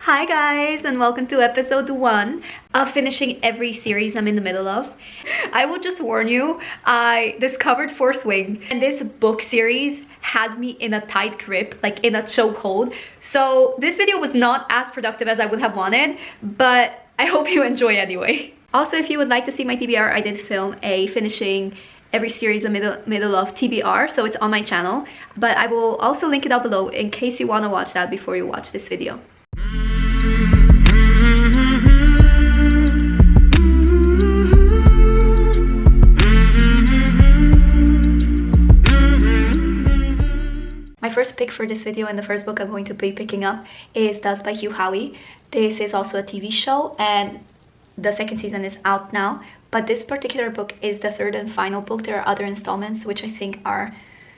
Hi guys, and welcome to episode 1 of finishing every series I'm in the middle of. I will just warn you, I discovered Fourth Wing, and this book series has me in a tight grip, like in a chokehold. So this video was not as productive as I would have wanted, but I hope you enjoy anyway. Also, if you would like to see my TBR, I did film a finishing every series in the middle of TBR, so it's on my channel. But I will also link it down below in case you want to watch that before you watch this video. My first pick for this video and the first book I'm going to be picking up is Dust by Hugh Howey. This is also a TV show and the second season is out now, but this particular book is the third and final book. There are other installments which I think are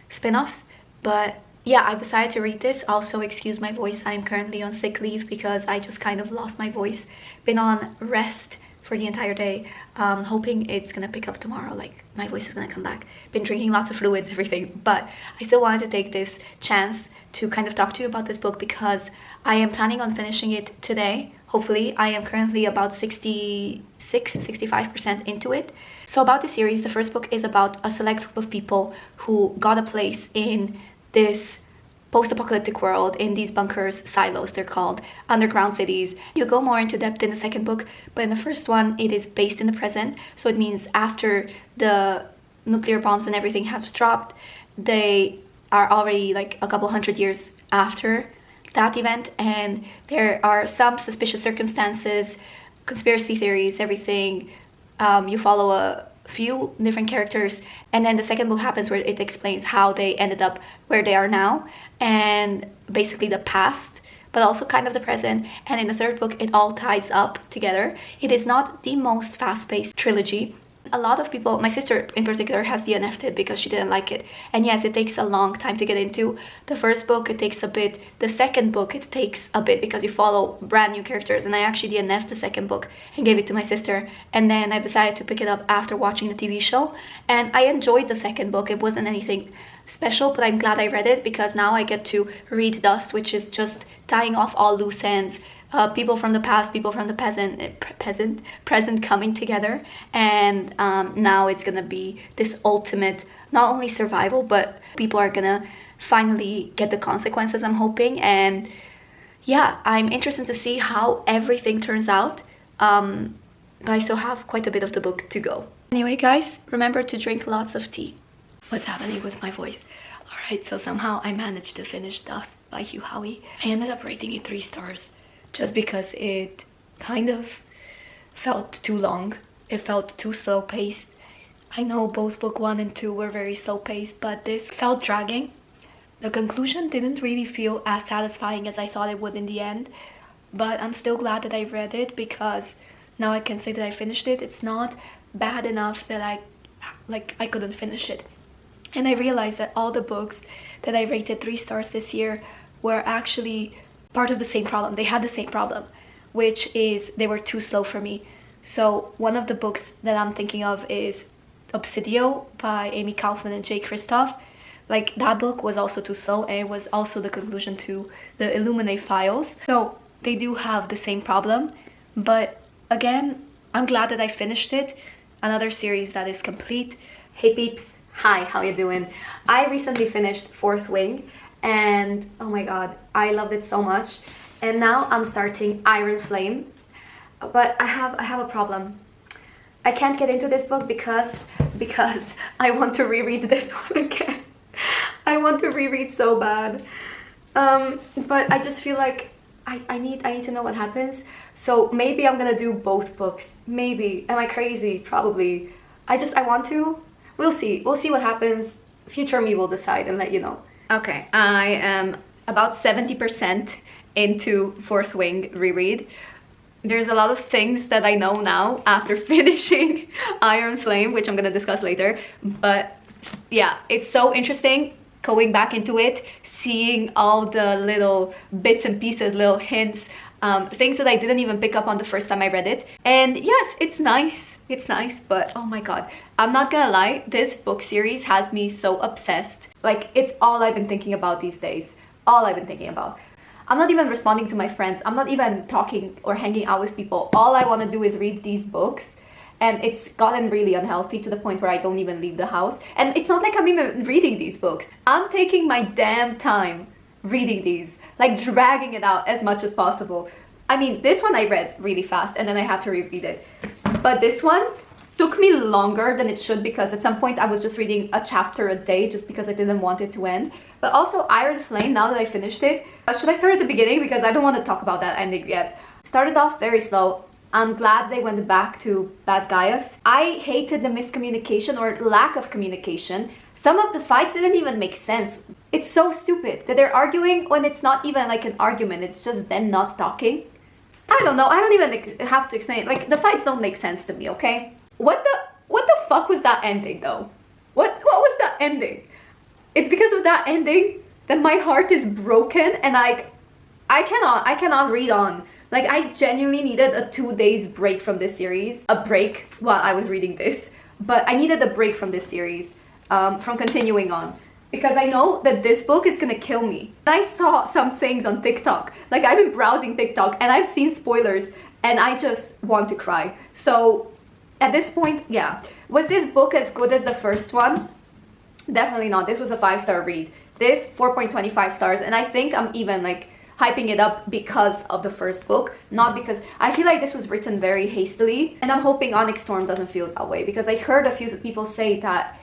spin-offs, but yeah, I've decided to read this. Also, excuse my voice, I'm currently on sick leave because I just kind of lost my voice. Been on rest for the entire day, hoping it's gonna pick up tomorrow, like my voice is gonna come back. Been drinking lots of fluids, everything, but I still wanted to take this chance to kind of talk to you about this book because I am planning on finishing it today. Hopefully. I am currently about 65% into it. So about the series, the first book is about a select group of people who got a place in this post-apocalyptic world, in these bunkers, silos they're called, underground cities. You go more into depth in the second book, but in the first one it is based in the present, so it means after the nuclear bombs and everything have dropped, they are already like a couple hundred years after that event, and there are some suspicious circumstances, conspiracy theories, everything. You follow a few different characters, and then the second book happens where it explains how they ended up where they are now, and basically the past, but also kind of the present. And in the third book it all ties up together. It is not the most fast-paced trilogy. A lot of people, my sister in particular, has DNF'd it because she didn't like it, and yes, it takes a long time to get into. The first book it takes a bit, the second book it takes a bit because you follow brand new characters, and I actually DNF'd the second book and gave it to my sister, and then I've decided to pick it up after watching the TV show, and I enjoyed the second book. It wasn't anything special, but I'm glad I read it because now I get to read Dust, which is just tying off all loose ends. People from the past, people from the present coming together, and now it's gonna be this ultimate, not only survival, but people are gonna finally get the consequences, I'm hoping. And yeah, I'm interested to see how everything turns out, but I still have quite a bit of the book to go. Anyway guys, remember to drink lots of tea. What's happening with my voice? Alright, so somehow I managed to finish Dust by Hugh Howey. I ended up rating it 3 stars. Just because it kind of felt too long. It felt too slow paced. I know both book 1 and 2 were very slow paced, but this felt dragging. The conclusion didn't really feel as satisfying as I thought it would in the end, but I'm still glad that I read it because now I can say that I finished it. It's not bad enough that I couldn't finish it. And I realized that all the books that I rated 3 stars this year were actually part of the same problem. They had the same problem, which is they were too slow for me. So one of the books that I'm thinking of is Obsidio by Amy Kaufman and Jay Kristoff. Like, that book was also too slow, and it was also the conclusion to the Illuminate files. So they do have the same problem, but again, I'm glad that I finished it. Another series that is complete. Hey peeps, hi, how you doing? I recently finished Fourth Wing, and oh my god, I loved it so much. And now I'm starting Iron Flame, but I have a problem. I can't get into this book because I want to reread this one again. I want to reread so bad, but I just feel like I need to know what happens. So maybe I'm gonna do both books. Maybe. Am I crazy? Probably. I want to. We'll see what happens. Future me will decide and let you know. Okay, I am about 70% into Fourth Wing reread. There's a lot of things that I know now after finishing Iron Flame, which I'm gonna discuss later. But yeah, it's so interesting going back into it, seeing all the little bits and pieces, little hints, things that I didn't even pick up on the first time I read it. And yes, it's nice, but oh my god, I'm not gonna lie, this book series has me so obsessed. Like, it's all I've been thinking about these days. All I've been thinking about. I'm not even responding to my friends. I'm not even talking or hanging out with people. All I want to do is read these books. And it's gotten really unhealthy to the point where I don't even leave the house. And it's not like I'm even reading these books. I'm taking my damn time reading these, like dragging it out as much as possible. I mean, this one I read really fast and then I had to reread it. But this one took me longer than it should, because at some point I was just reading a chapter a day just because I didn't want it to end. But also Iron Flame, now that I finished it, should I start at the beginning? Because I don't want to talk about that ending yet. Started off very slow. I'm glad they went back to Basgiath. I hated the miscommunication or lack of communication. Some of the fights didn't even make sense. It's so stupid that they're arguing when it's not even like an argument. It's just them not talking. I don't know. I don't even have to explain it. Like, the fights don't make sense to me, okay? What the fuck was that ending though? What was that ending? It's because of that ending that my heart is broken and I cannot read on. Like, I genuinely needed a 2 days break from this series. A break while I was reading this. But I needed a break from this series, from continuing on. Because I know that this book is gonna kill me. I saw some things on TikTok. Like, I've been browsing TikTok and I've seen spoilers and I just want to cry. So, at this point, yeah. Was this book as good as the first one? Definitely not. This was a 5-star read. This, 4.25 stars. And I think I'm even, like, hyping it up because of the first book, not because I feel like this was written very hastily, and I'm hoping Onyx Storm doesn't feel that way, because I heard a few people say that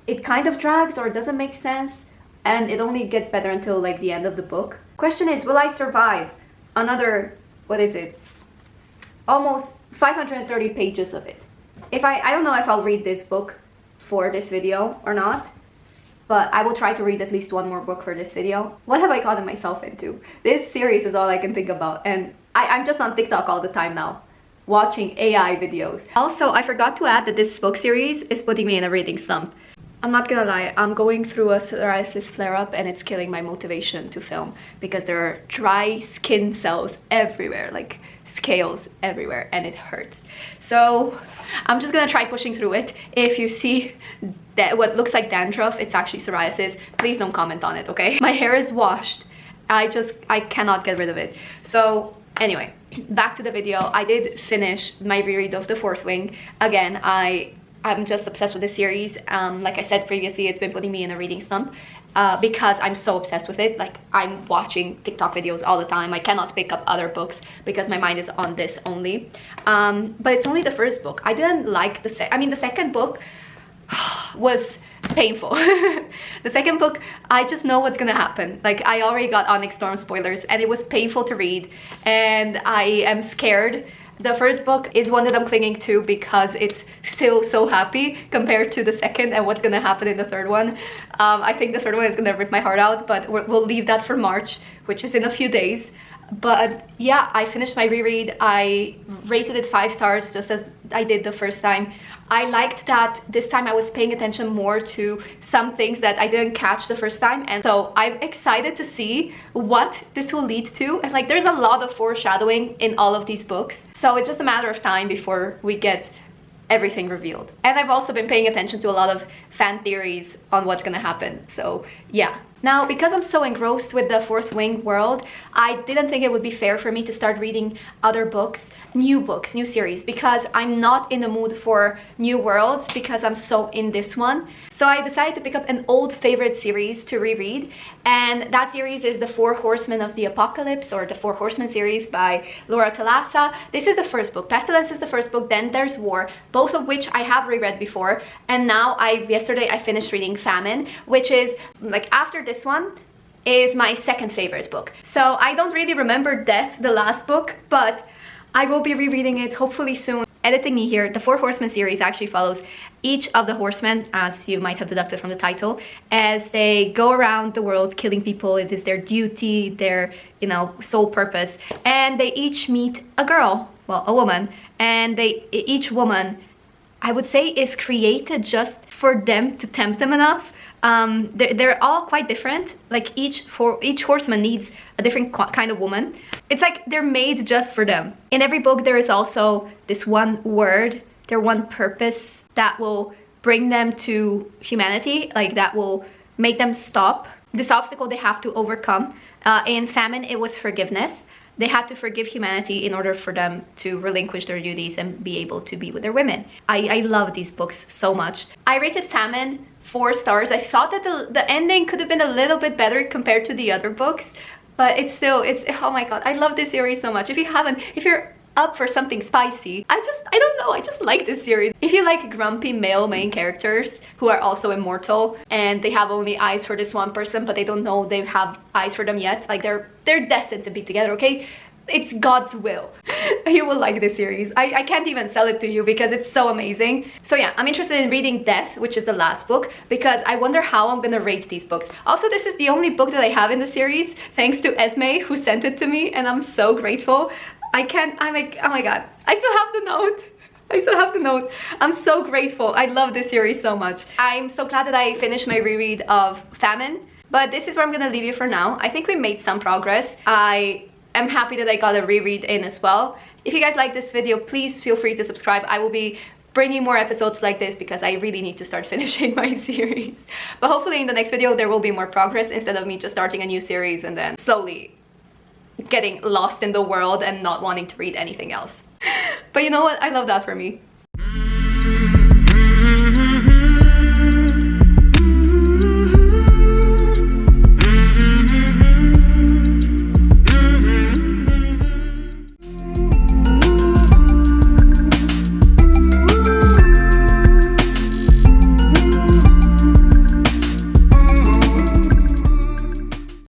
it kind of drags or it doesn't make sense and it only gets better until like the end of the book. Question is, will I survive another, what is it, almost 530 pages of it? If I don't know if I'll read this book for this video or not, but I will try to read at least one more book for this video. What have I gotten myself into? This series is all I can think about, and I'm just on TikTok all the time now, watching AI videos. Also, I forgot to add that this book series is putting me in a reading slump. I'm not gonna lie, I'm going through a psoriasis flare-up and it's killing my motivation to film because there are dry skin cells everywhere, like scales everywhere, and it hurts. So I'm just gonna try pushing through it. If you see that what looks like dandruff, it's actually psoriasis. Please don't comment on it, okay? My hair is washed. I cannot get rid of it. So anyway, back to the video. I did finish my reread of The Fourth Wing. Again, I'm just obsessed with this series. Like I said previously, it's been putting me in a reading slump because I'm so obsessed with it. Like, I'm watching TikTok videos all the time. I cannot pick up other books because my mind is on this only. But it's only the first book. I didn't like the second book was painful. The second book, I just know what's gonna happen. Like, I already got Onyx Storm spoilers and it was painful to read and I am scared. The first book is one that I'm clinging to because it's still so happy compared to the second and what's gonna happen in the third one. I think the third one is gonna rip my heart out, but we'll leave that for March, which is in a few days. But yeah, I finished my reread. I rated it 5 stars just as I did the first time. I liked that this time I was paying attention more to some things that I didn't catch the first time, and so I'm excited to see what this will lead to. And like, there's a lot of foreshadowing in all of these books, so it's just a matter of time before we get everything revealed. And I've also been paying attention to a lot of fan theories on what's gonna happen, so yeah. Now, because I'm so engrossed with the Fourth Wing world, I didn't think it would be fair for me to start reading other books, new series, because I'm not in the mood for new worlds because I'm so in this one. So I decided to pick up an old favorite series to reread, and that series is The Four Horsemen of the Apocalypse, or the Four Horsemen series by Laura Thalassa. This is the first book. Pestilence is the first book, then there's War, both of which I have reread before, and now yesterday I finished reading Famine, which is, like, after this one is my second favorite book. So I don't really remember Death, the last book, but I will be rereading it hopefully soon. Editing me here, the Four Horsemen series actually follows each of the horsemen, as you might have deducted from the title, as they go around the world killing people. It is their duty, their, you know, sole purpose, and they each meet a girl, well, a woman, and each woman, I would say, is created just for them to tempt them enough. They're all quite different. Like, each horseman needs a different kind of woman. It's like they're made just for them. In every book there is also this one word, their one purpose that will bring them to humanity, like that will make them stop this obstacle they have to overcome. In Famine, it was forgiveness. They had to forgive humanity in order for them to relinquish their duties and be able to be with their women. I love these books so much. I rated Famine 4 stars. I thought that the ending could have been a little bit better compared to the other books, but it's oh my god, I love this series so much. If you're up for something spicy, I don't know, I just like this series. If you like grumpy male main characters who are also immortal and they have only eyes for this one person, but they don't know they have eyes for them yet, like they're destined to be together, okay? It's God's will. You will like this series. I can't even sell it to you because it's so amazing. So yeah, I'm interested in reading Death, which is the last book, because I wonder how I'm gonna rate these books. Also, this is the only book that I have in the series, thanks to Esme, who sent it to me, and I'm so grateful. I'm like, oh my god, I still have the note. I'm so grateful. I love this series so much. I'm so glad that I finished my reread of Famine, but this is where I'm gonna leave you for now. I think we made some progress. I am happy that I got a reread in as well. If you guys like this video, please feel free to subscribe. I will be bringing more episodes like this because I really need to start finishing my series. But hopefully in the next video there will be more progress instead of me just starting a new series and then slowly getting lost in the world and not wanting to read anything else. But you know what? I love that for me.